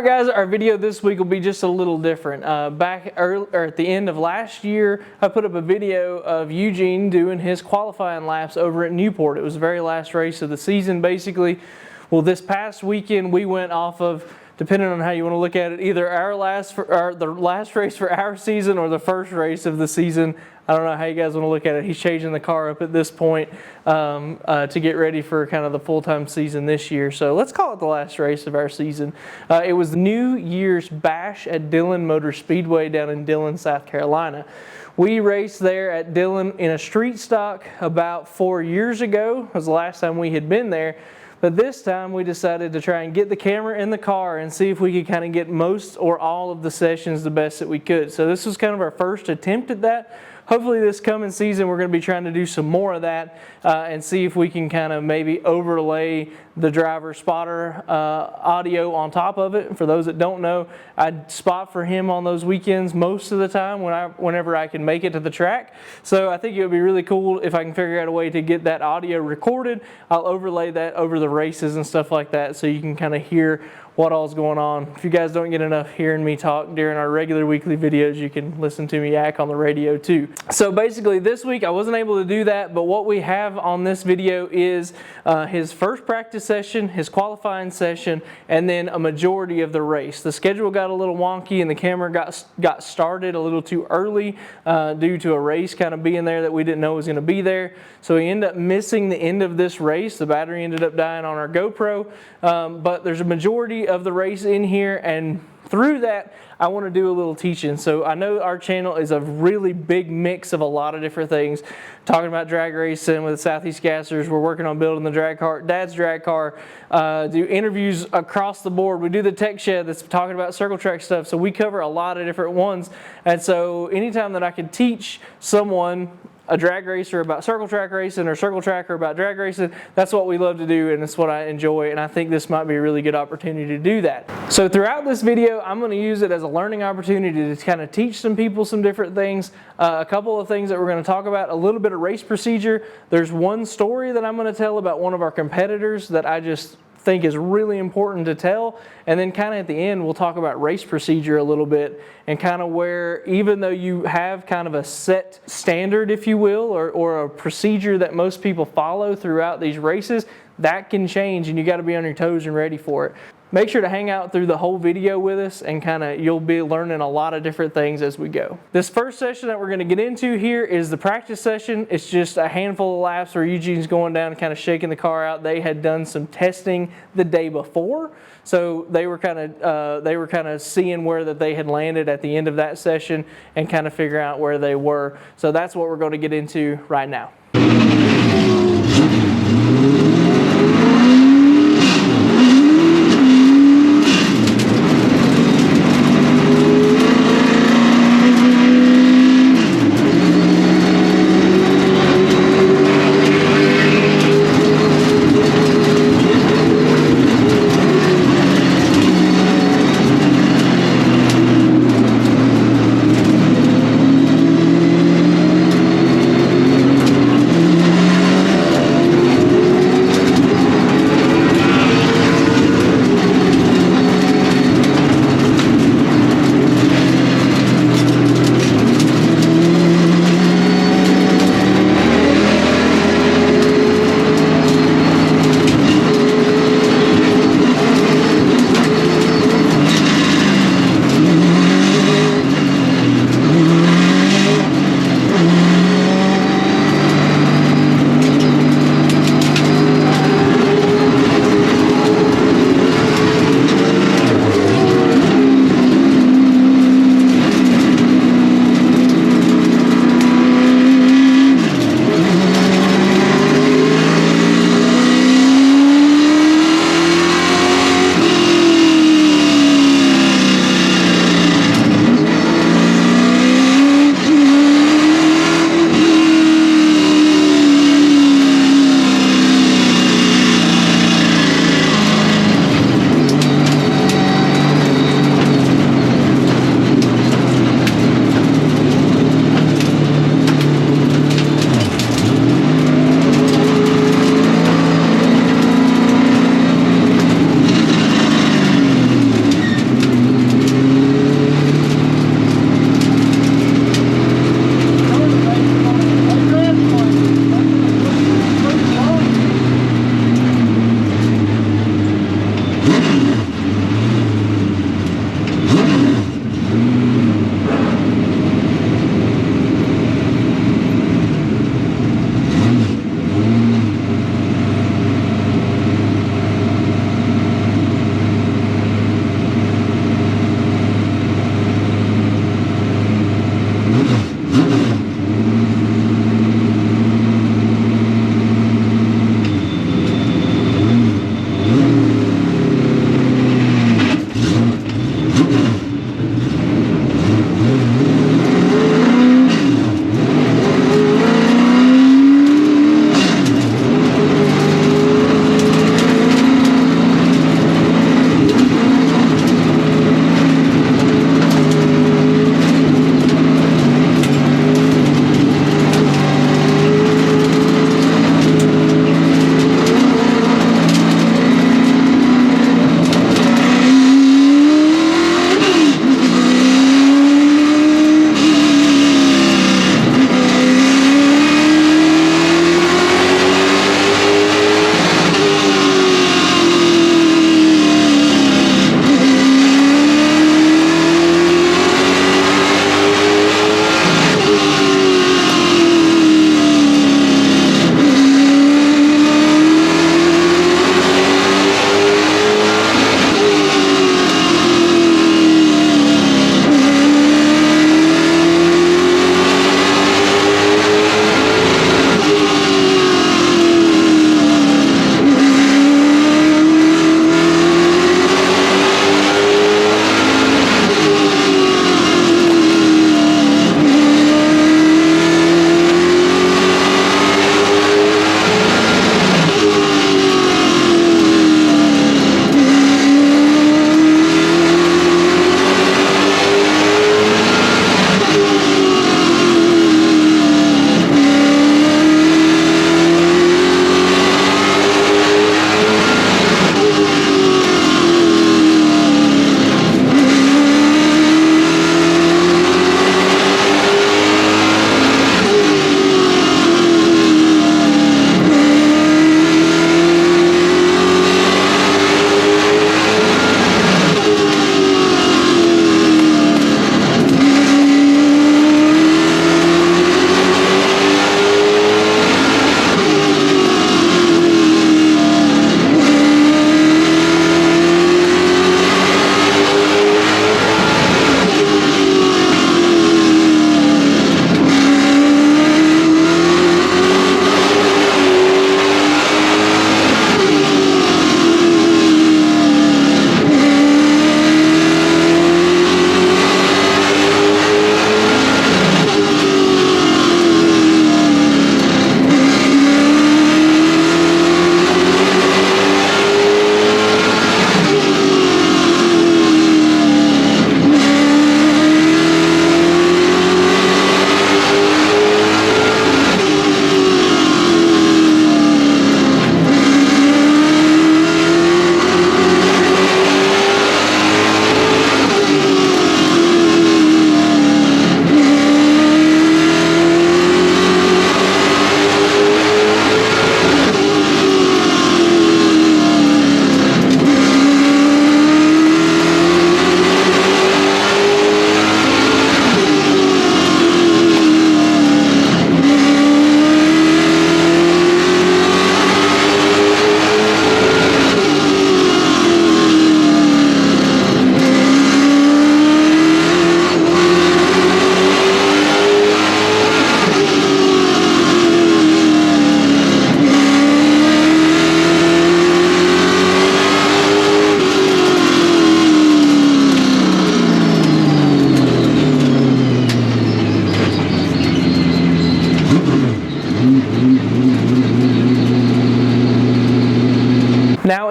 Alright guys, our video this week will be just a little different. Back at the end of last year, I put up a video of Eugene doing his qualifying laps over at Newport. It was the very last race of the season basically. Well, this past weekend we went off of, depending on how you want to look at it, either the last race for our season or the first race of the season. I don't know how you guys want to look at it. He's changing the car up at this point to get ready for kind of the full-time season this year. So let's call it the last race of our season. It was the New Year's Bash at Dillon Motor Speedway down in Dillon, South Carolina. We raced there at Dillon in a street stock about 4 years ago. It was the last time we had been there. But this time we decided to try and get the camera in the car and see if we could kind of get most or all of the sessions the best that we could. So this was kind of our first attempt at that. Hopefully this coming season we're going to be trying to do some more of that and see if we can kind of maybe overlay the driver spotter audio on top of it. For those that don't know, I spot for him on those weekends most of the time whenever I can make it to the track. So I think it would be really cool if I can figure out a way to get that audio recorded. I'll overlay that over the races and stuff like that so you can kind of hear what all's going on. If you guys don't get enough hearing me talk during our regular weekly videos, you can listen to me yak on the radio too. So basically this week I wasn't able to do that, but what we have on this video is his first practice session, his qualifying session, and then a majority of the race. The schedule got a little wonky and the camera got started a little too early due to a race kind of being there that we didn't know was going to be there. So we ended up missing the end of this race. The battery ended up dying on our GoPro, but there's a majority of the race in here, and through that I want to do a little teaching. So I know our channel is a really big mix of a lot of different things, talking about drag racing with Southeast Gassers. We're working on building the drag car, Dad's drag car, do interviews across the board. We do the tech shed that's talking about circle track stuff. So we cover a lot of different ones, and so anytime that I can teach someone, a drag racer, about circle track racing, or circle tracker about drag racing, that's what we love to do, and it's what I enjoy, and I think this might be a really good opportunity to do that. So throughout this video I'm going to use it as a learning opportunity to kind of teach some people some different things. A couple of things that we're going to talk about: a little bit of race procedure. There's one story that I'm going to tell about one of our competitors that I just think is really important to tell, and then kind of at the end we'll talk about race procedure a little bit, and kind of where, even though you have kind of a set standard, if you will, or a procedure that most people follow throughout these races, that can change and you got to be on your toes and ready for it. Make sure to hang out through the whole video with us, and you'll be learning a lot of different things as we go. This first session that we're going to get into here is the practice session. It's just a handful of laps where Eugene's going down and kind of shaking the car out. They had done some testing the day before, so they were kind of seeing where that they had landed at the end of that session and kind of figure out where they were. So that's what we're going to get into right now.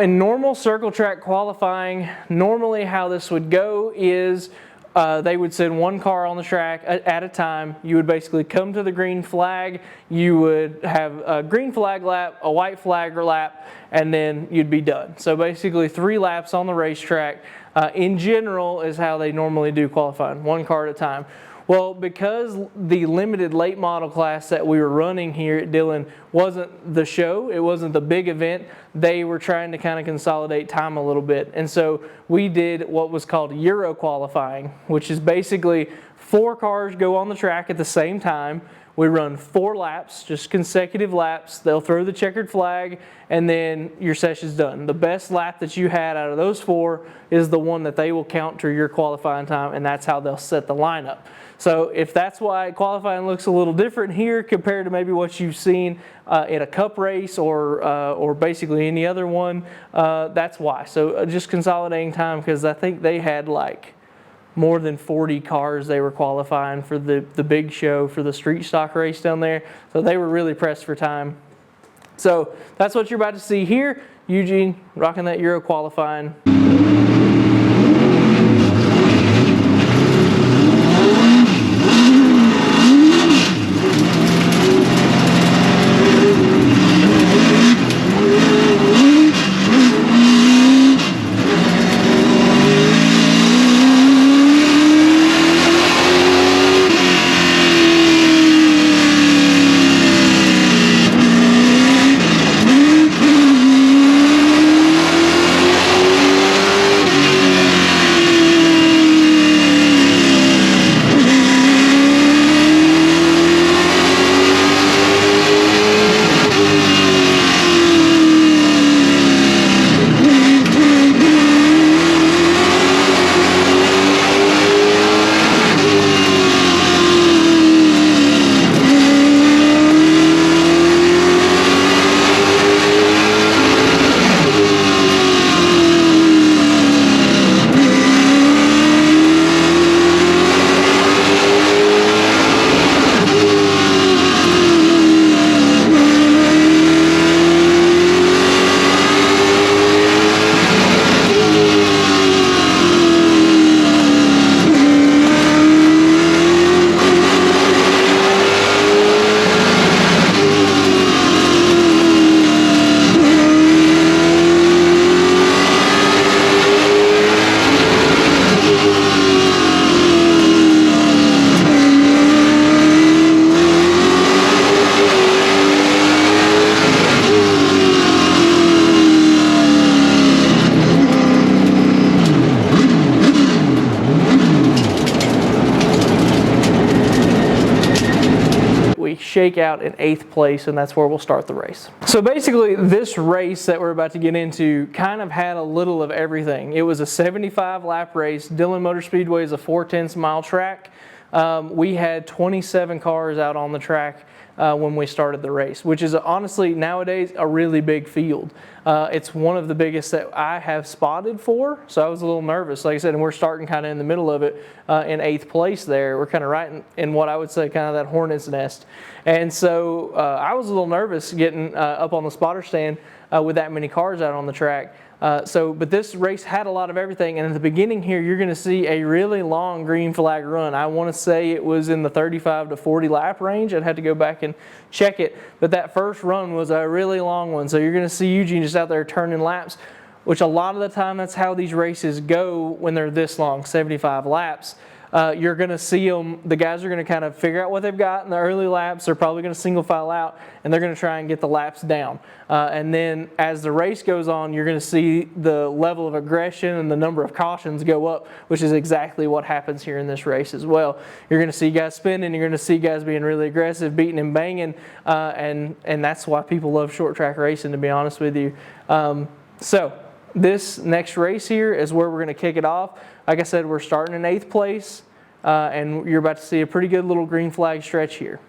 in normal circle track qualifying, normally how this would go is they would send one car on the track at a time. You would basically come to the green flag. You would have a green flag lap, a white flag lap, and then you'd be done. So basically 3 laps on the racetrack in general is how they normally do qualifying, one car at a time. Well, because the limited late model class that we were running here at Dillon wasn't the show, it wasn't the big event, they were trying to kind of consolidate time a little bit. And so we did what was called Euro qualifying, which is basically 4 cars go on the track at the same time. We run 4 laps, just consecutive laps. They'll throw the checkered flag, and then your session's done. The best lap that you had out of those 4 is the one that they will count to your qualifying time, and that's how they'll set the lineup. So if that's why qualifying looks a little different here compared to maybe what you've seen in a cup race or basically any other one, that's why. So just consolidating time, because I think they had like more than 40 cars they were qualifying for the big show for the street stock race down there. So they were really pressed for time. So that's what you're about to see here. Eugene rocking that Euro qualifying. Shake out in 8th place, and that's where we'll start the race. So basically this race that we're about to get into kind of had a little of everything. It was a 75 lap race. Dillon Motor Speedway is a 4/10 mile track. We had 27 cars out on the track when we started the race, which is honestly nowadays a really big field. It's one of the biggest that I have spotted for, so I was a little nervous. Like I said, and we're starting kind of in the middle of it in 8th place there. We're kind of right in what I would say kind of that hornet's nest. And so I was a little nervous getting up on the spotter stand with that many cars out on the track. But this race had a lot of everything, and at the beginning here you're going to see a really long green flag run. I want to say it was in the 35 to 40 lap range. I'd have to go back and check it, but that first run was a really long one. So you're going to see Eugene just out there turning laps, which a lot of the time that's how these races go when they're this long, 75 laps. You're going to see them, the guys are going to kind of figure out what they've got in the early laps. They're probably going to single file out, and they're going to try and get the laps down. And then as the race goes on, you're going to see the level of aggression and the number of cautions go up, which is exactly what happens here in this race as well. You're going to see guys spinning, you're going to see guys being really aggressive, beating and banging, and that's why people love short track racing, to be honest with you. So this next race here is where we're going to kick it off. Like I said, we're starting in 8th place, and you're about to see a pretty good little green flag stretch here.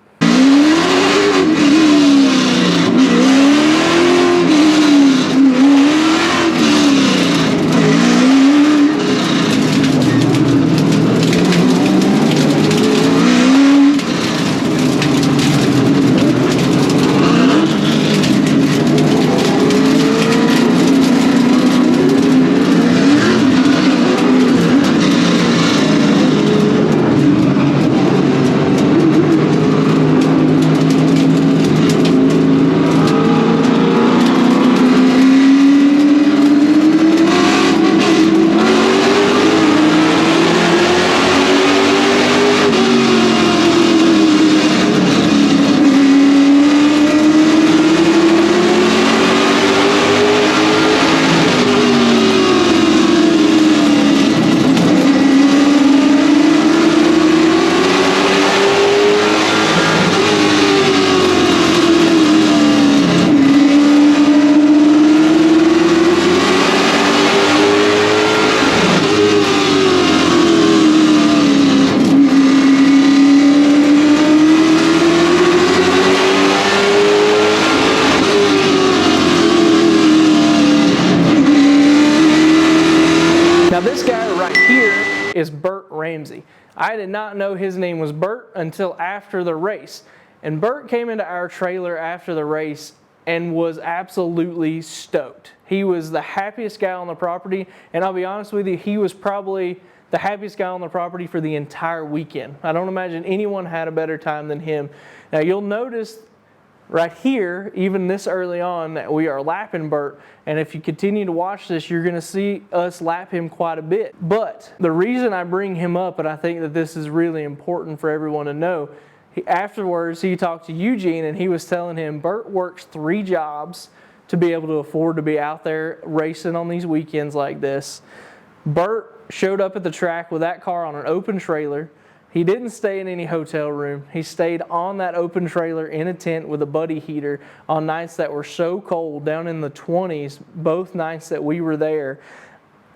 here is Burt Ramsey. I did not know his name was Burt until after the race. And Burt came into our trailer after the race and was absolutely stoked. He was the happiest guy on the property, and I'll be honest with you, he was probably the happiest guy on the property for the entire weekend. I don't imagine anyone had a better time than him. Now you'll notice right here, even this early on, that we are lapping Burt, and if you continue to watch this, you're going to see us lap him quite a bit. But the reason I bring him up, and I think that this is really important for everyone to know, afterwards he talked to Eugene and he was telling him Burt works 3 jobs to be able to afford to be out there racing on these weekends like this. Burt showed up at the track with that car on an open trailer. He didn't stay in any hotel room. He stayed on that open trailer in a tent with a buddy heater on nights that were so cold, down in the 20s, both nights that we were there,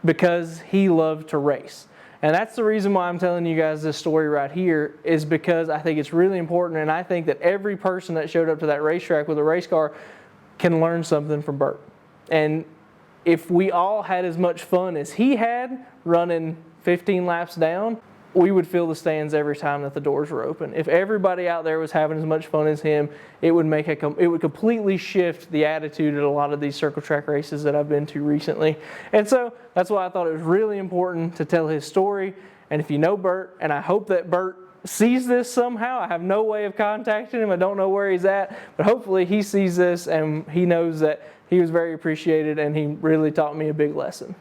because he loved to race. And that's the reason why I'm telling you guys this story right here, is because I think it's really important, and I think that every person that showed up to that racetrack with a race car can learn something from Burt. And if we all had as much fun as he had running 15 laps down, we would fill the stands every time that the doors were open. If everybody out there was having as much fun as him, it would completely shift the attitude at a lot of these circle track races that I've been to recently. And so that's why I thought it was really important to tell his story. And if you know Burt, and I hope that Burt sees this somehow, I have no way of contacting him, I don't know where he's at, but hopefully he sees this and he knows that he was very appreciated and he really taught me a big lesson.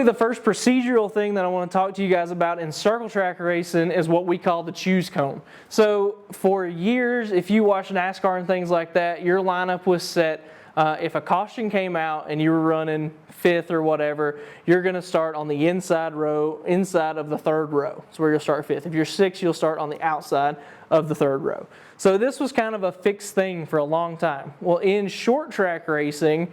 the first procedural thing that I want to talk to you guys about in circle track racing is what we call the choose cone. So for years, if you watch NASCAR and things like that, your lineup was set. If a caution came out and you were running 5th or whatever, you're going to start on the inside of the 3rd row. So where you'll start 5th. If you're 6th, you'll start on the outside of the 3rd row. So this was kind of a fixed thing for a long time. Well, in short track racing,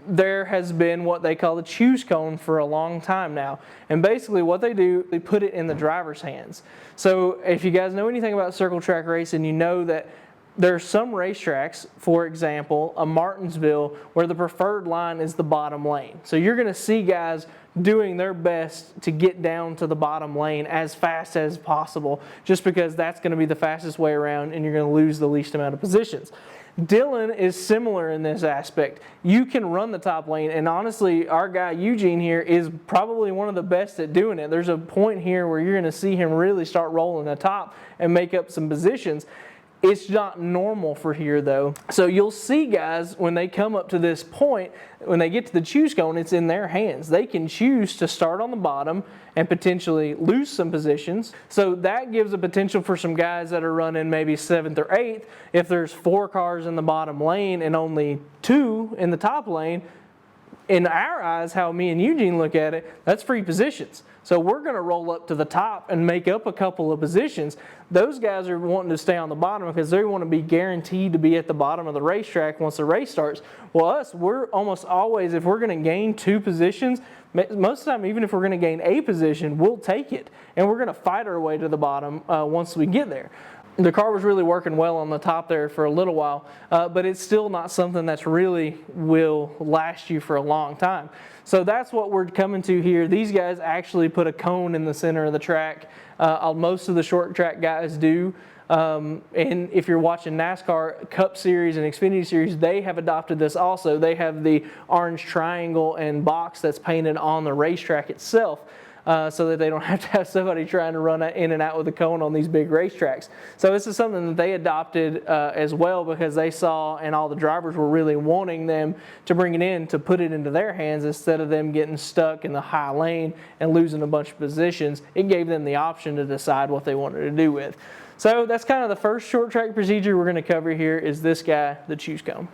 there has been what they call the choose cone for a long time now. And basically what they do, they put it in the driver's hands. So if you guys know anything about circle track racing, you know that there are some racetracks, for example, a Martinsville, where the preferred line is the bottom lane. So you're going to see guys doing their best to get down to the bottom lane as fast as possible, just because that's going to be the fastest way around and you're going to lose the least amount of positions. Dillon is similar in this aspect. You can run the top lane, and honestly, our guy Eugene here is probably one of the best at doing it. There's a point here where you're going to see him really start rolling the top and make up some positions. It's not normal for here though. So you'll see guys, when they come up to this point, when they get to the choose cone, it's in their hands. They can choose to start on the bottom and potentially lose some positions. So that gives a potential for some guys that are running maybe 7th or 8th. If there's 4 cars in the bottom lane and only 2 in the top lane, in our eyes, how me and Eugene look at it, that's free positions. So we're going to roll up to the top and make up a couple of positions. Those guys are wanting to stay on the bottom because they want to be guaranteed to be at the bottom of the racetrack once the race starts. Well, us, we're almost always, if we're going to gain 2 positions, most of the time, even if we're going to gain a position, we'll take it. And we're going to fight our way to the bottom once we get there. The car was really working well on the top there for a little while, but it's still not something that's really will last you for a long time. So that's what we're coming to here. These guys actually put a cone in the center of the track. Most of the short track guys do. And if you're watching NASCAR Cup Series and Xfinity Series, they have adopted this also. They have the orange triangle and box that's painted on the racetrack itself. So that they don't have to have somebody trying to run in and out with a cone on these big racetracks. So this is something that they adopted as well, because they saw, and all the drivers were really wanting them to bring it in, to put it into their hands instead of them getting stuck in the high lane and losing a bunch of positions. It gave them the option to decide what they wanted to do with. So that's kind of the first short track procedure we're going to cover here, is this guy, the choose cone.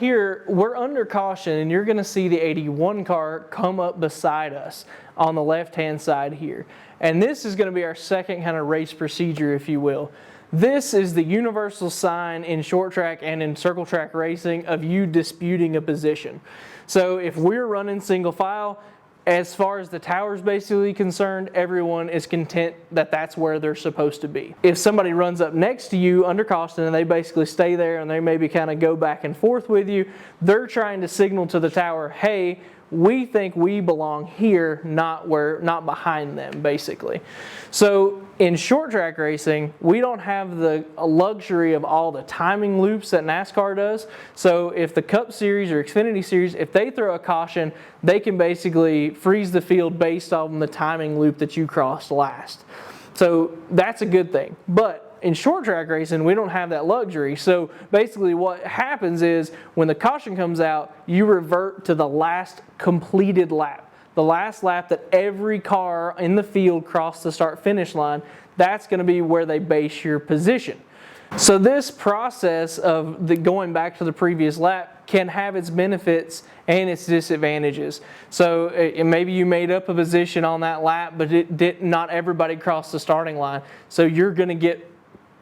here, we're under caution, and you're going to see the 81 car come up beside us on the left-hand side here. And this is going to be our second kind of race procedure, if you will. This is the universal sign in short track and in circle track racing of you disputing a position. So if we're running single file, as far as the tower is basically concerned, everyone is content that that's where they're supposed to be. If somebody runs up next to you under caution and they basically stay there and they maybe kind of go back and forth with you, they're trying to signal to the tower, hey, we think we belong here, not behind them, basically. So in short track racing, we don't have the luxury of all the timing loops that NASCAR does. So if the Cup Series or Xfinity Series, if they throw a caution, they can basically freeze the field based on the timing loop that you crossed last. So that's a good thing. But in short track racing, we don't have that luxury. So basically what happens is when the caution comes out, you revert to the last completed lap. The last lap that every car in the field crossed the start-finish line, that's going to be where they base your position. So this process of going back to the previous lap can have its benefits and its disadvantages. So maybe you made up a position on that lap, but not everybody crossed the starting line. So you're going to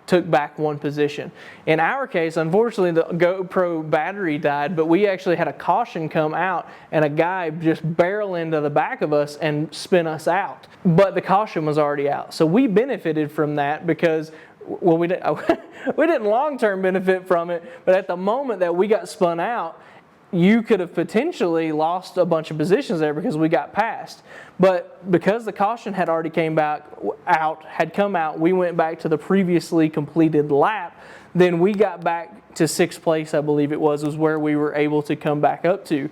took back one position. In our case, unfortunately, the GoPro battery died, but we actually had a caution come out and a guy just barrel into the back of us and spin us out. But the caution was already out. So we benefited from that because, well, we didn't long-term benefit from it, but at the moment that we got spun out, you could have potentially lost a bunch of positions there because we got passed. But because the caution had already come out, we went back to the previously completed lap, then we got back to 6th place, I believe it was where we were able to come back up to.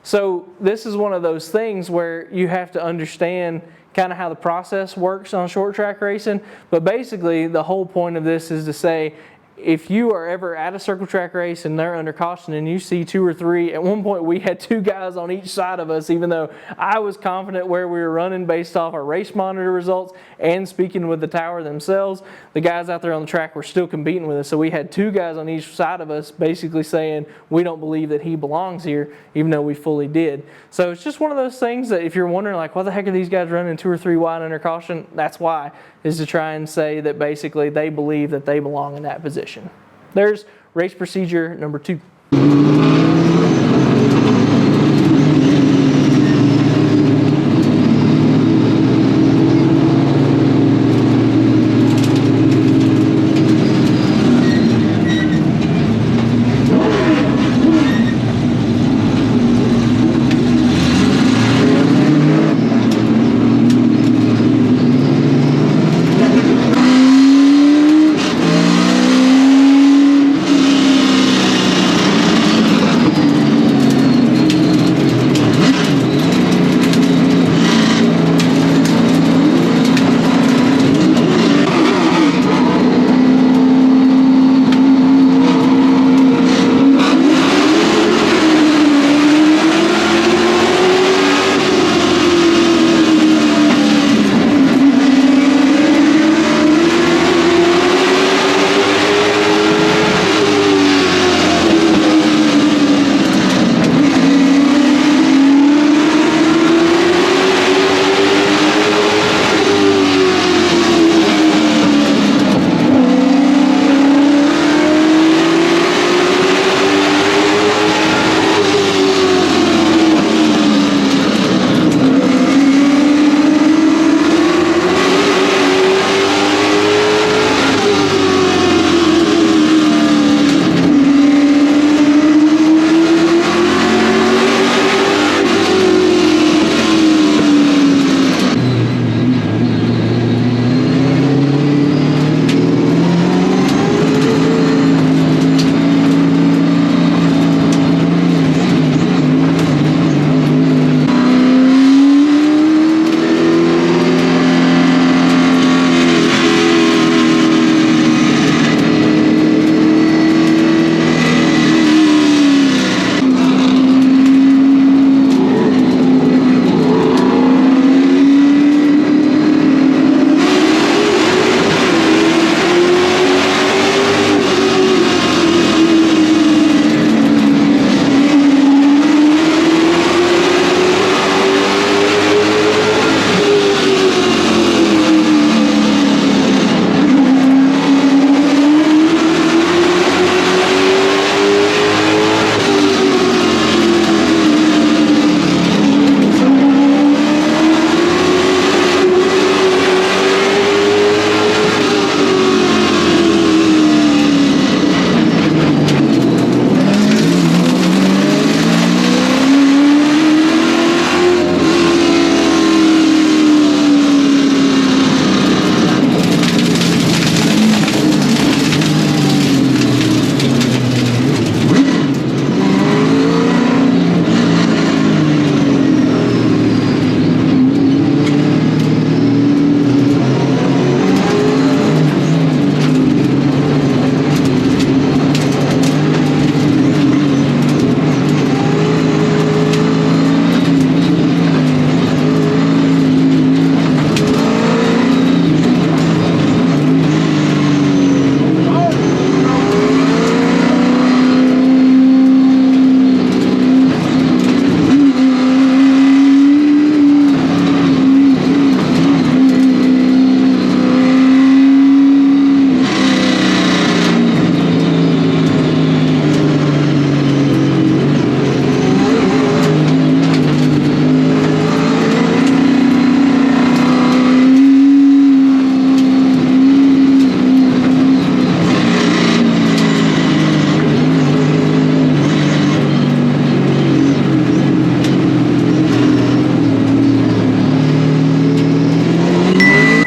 So this is one of those things where you have to understand kind of how the process works on short track racing. But basically, the whole point of this is to say, if you are ever at a circle track race and they're under caution and you see 2 or 3, at one point we had 2 guys on each side of us, even though I was confident where we were running based off our race monitor results and speaking with the tower themselves, the guys out there on the track were still competing with us. So we had 2 guys on each side of us basically saying, we don't believe that he belongs here, even though we fully did. So it's just one of those things that if you're wondering, like, why the heck are these guys running 2 or 3 wide under caution? That's why, is to try and say that basically they believe that they belong in that position. There's race procedure number 2.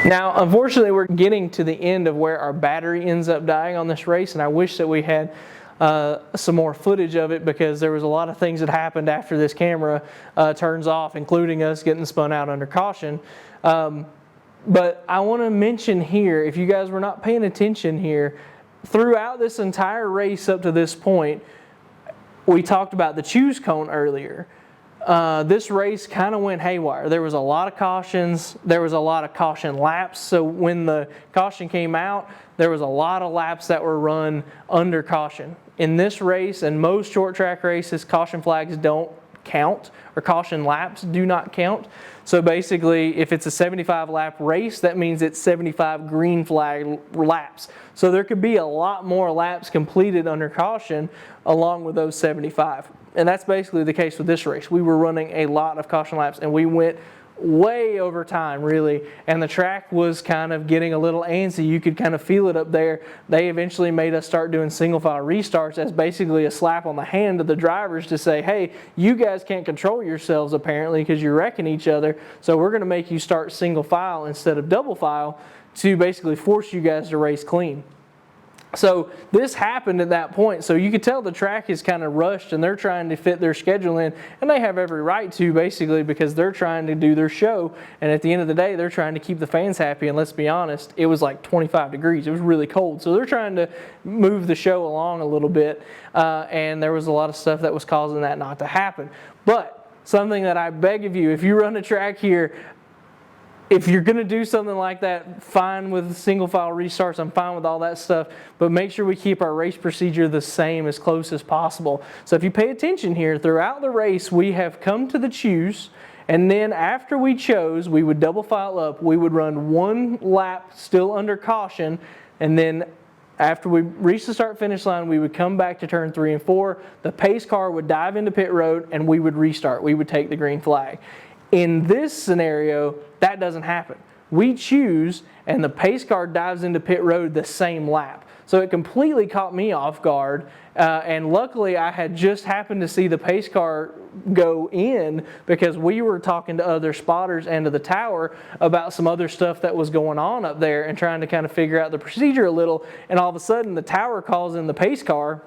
Now, unfortunately, we're getting to the end of where our battery ends up dying on this race, and I wish that we had some more footage of it, because there was a lot of things that happened after this camera turns off, including us getting spun out under caution. But I want to mention here, if you guys were not paying attention here, throughout this entire race up to this point, we talked about the choose cone earlier. This race kind of went haywire. There was a lot of cautions. There was a lot of caution laps. So when the caution came out, there was a lot of laps that were run under caution. In this race and most short track races, caution flags don't count, or caution laps do not count. So basically, if it's a 75 lap race, that means it's 75 green flag laps. So there could be a lot more laps completed under caution along with those 75. And that's basically the case with this race. We were running a lot of caution laps, and we went way over time, really, and the track was kind of getting a little antsy. You could kind of feel it up there. They eventually made us start doing single file restarts as basically a slap on the hand to the drivers to say, hey, you guys can't control yourselves apparently because you're wrecking each other, so we're going to make you start single file instead of double file to basically force you guys to race clean. So this happened at that point. So you could tell the track is kind of rushed, and they're trying to fit their schedule in, and they have every right to, basically, because they're trying to do their show, and at the end of the day they're trying to keep the fans happy. And let's be honest, it was like 25 degrees. It was really cold, so they're trying to move the show along a little bit, and there was a lot of stuff that was causing that not to happen. But something that I beg of you, if you run a track here, if you're going to do something like that, fine with single file restarts, I'm fine with all that stuff, but make sure we keep our race procedure the same, as close as possible. So if you pay attention here, throughout the race we have come to the choose, and then after we chose, we would double file up, we would run one lap still under caution, and then after we reached the start finish line, we would come back to turn 3 and 4, the pace car would dive into pit road, and we would restart. We would take the green flag. In this scenario, that doesn't happen. We choose, and the pace car dives into pit road the same lap. So it completely caught me off guard, and luckily I had just happened to see the pace car go in, because we were talking to other spotters and to the tower about some other stuff that was going on up there and trying to kind of figure out the procedure a little, and all of a sudden the tower calls in the pace car,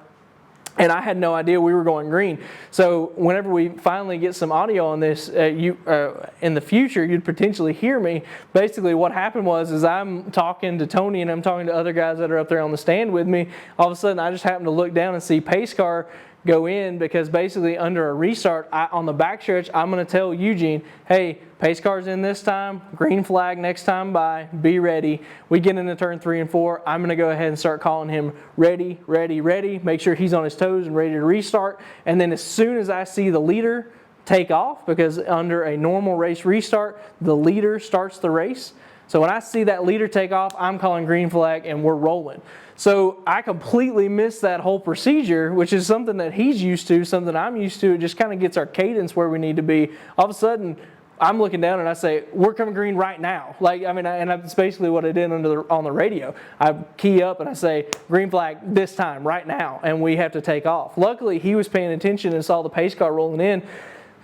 and I had no idea we were going green. So whenever we finally get some audio on this, in the future, you'd potentially hear me. Basically what happened was I'm talking to Tony and I'm talking to other guys that are up there on the stand with me. All of a sudden I just happened to look down and see pace car go in, because basically under a restart, on the backstretch, I'm going to tell Eugene, hey, pace car's in this time, green flag next time by, be ready. We get into turn 3 and 4, I'm going to go ahead and start calling him ready, ready, ready, make sure he's on his toes and ready to restart. And then as soon as I see the leader take off, because under a normal race restart, the leader starts the race. So when I see that leader take off, I'm calling green flag and we're rolling. So I completely missed that whole procedure, which is something that he's used to, something I'm used to. It just kind of gets our cadence where we need to be. All of a sudden, I'm looking down and I say, we're coming green right now. And that's basically what I did on the radio. I key up and I say, green flag this time, right now, and we have to take off. Luckily, he was paying attention and saw the pace car rolling in.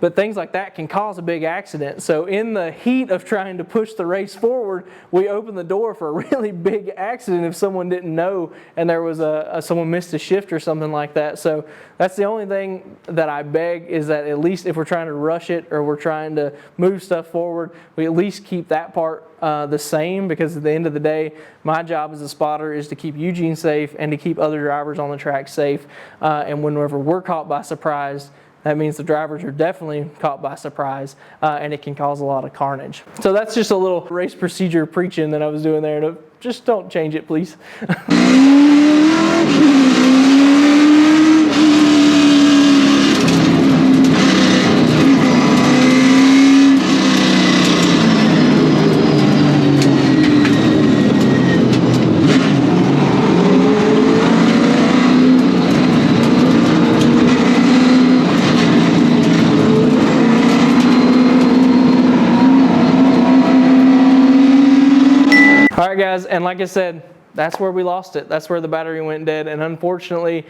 But things like that can cause a big accident. So in the heat of trying to push the race forward, we opened the door for a really big accident if someone didn't know and there was someone missed a shift or something like that. So that's the only thing that I beg, is that at least if we're trying to rush it or we're trying to move stuff forward, we at least keep that part the same, because at the end of the day, my job as a spotter is to keep Eugene safe and to keep other drivers on the track safe. And whenever we're caught by surprise, that means the drivers are definitely caught by surprise, and it can cause a lot of carnage. So that's just a little race procedure preaching that I was doing there. Just don't change it, please. Alright guys, and like I said, that's where we lost it. That's where the battery went dead, and unfortunately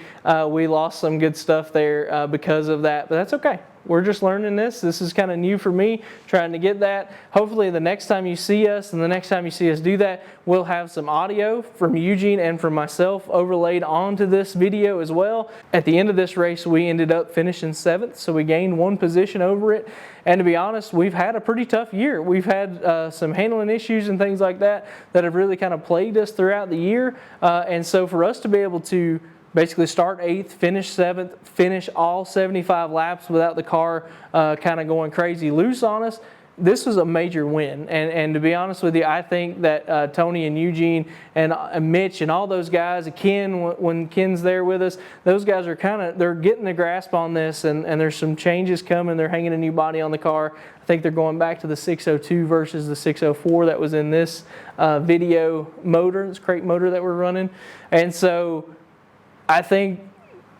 we lost some good stuff there because of that, but that's okay. we're just learning this. This is kind of new for me, trying to get that. Hopefully the next time you see us and the next time you see us do that, we'll have some audio from Eugene and from myself overlaid onto this video as well. At the end of this race, we ended up finishing 7th, so we gained 1 position over it. And to be honest, we've had a pretty tough year. We've had some handling issues and things like that have really kind of plagued us throughout the year. And so for us to be able to basically start 8th, finish 7th, finish all 75 laps without the car kind of going crazy loose on us, this was a major win. And to be honest with you, I think that Tony and Eugene and Mitch and all those guys, Ken, when Ken's there with us, those guys are they're getting the grasp on this, and there's some changes coming. They're hanging a new body on the car. I think they're going back to the 602 versus the 604 that was in this video motor, this crate motor that we're running. And so I think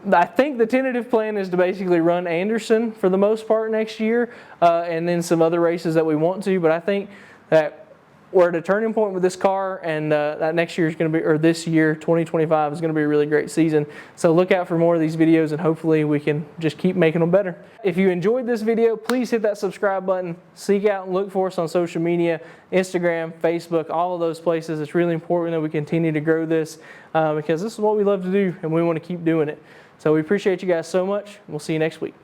the tentative plan is to basically run Anderson for the most part next year, and then some other races that we want to. But I think that we're at a turning point with this car, and that next year is going to be, or this year, 2025, is going to be a really great season. So look out for more of these videos, and hopefully we can just keep making them better. If you enjoyed this video, please hit that subscribe button. Seek out and look for us on social media, Instagram, Facebook, all of those places. It's really important that we continue to grow this because this is what we love to do, and we want to keep doing it. So we appreciate you guys so much. We'll see you next week.